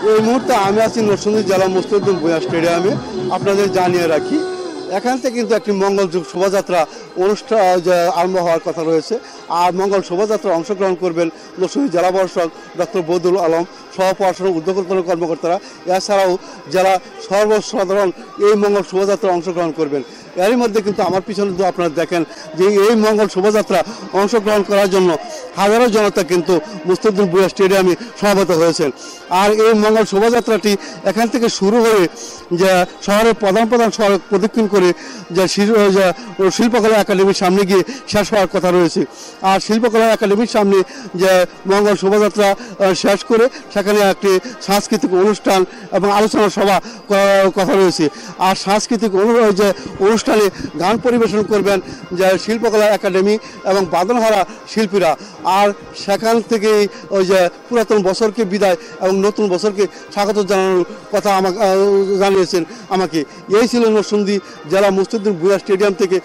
এই মুহূর্তে আমি আছি নরসিংদী জেলা মুস্তাফিজুদ্দিন ভূঁইয়া স্টেডিয়ামে। আপনাদের জানিয়ে রাখি, এখান থেকে কিন্তু একটি মঙ্গল শোভাযাত্রা অনুষ্ঠান আরম্ভ হওয়ার কথা রয়েছে। আর মঙ্গল শোভাযাত্রা অংশগ্রহণ করবেন নরসিংদী জেলা প্রশাসক ডক্টর বদিউল আলম সহ প্রশাসনিক উদ্যোগপন কর্মকর্তারা। এছাড়াও যারা সর্বসাধারণ এই মঙ্গল শোভাযাত্রা অংশগ্রহণ করবেন। এরই মধ্যে কিন্তু আমার পিছনে যদি আপনারা দেখেন যে এই মঙ্গল শোভাযাত্রা অংশগ্রহণ করার জন্য হাজারো জনতা কিন্তু মুস্তাফিজুদ্দিন ভূঁইয়া স্টেডিয়ামে সমবেত হয়েছেন। আর এই মঙ্গল শোভাযাত্রাটি এখান থেকে শুরু হয়ে যে শহরের প্রধান সড়ক প্রদক্ষিণ করে যে শিল্পকলা একাডেমির সামনে গিয়ে শেষ হওয়ার কথা রয়েছে। আর শিল্পকলা একাডেমির সামনে যে মঙ্গল শোভাযাত্রা শেষ করে সেখানে একটি সাংস্কৃতিক অনুষ্ঠান এবং আলোচনা সভা কথা রয়েছে। আর সাংস্কৃতিক যে অনুষ্ঠানে গান পরিবেশন করবেন যে শিল্পকলা একাডেমি এবং বাদনহারা শিল্পীরা। আর সেখান থেকেই ওই যে পুরাতন বছরকে বিদায় এবং নতুন বছরকে স্বাগত জানানোর কথা আমাকে জানিয়েছেন আমাকে। এই ছিল নরসিংদী জেলা মুস্তাফিজুদ্দিন ভূঁইয়া স্টেডিয়াম থেকে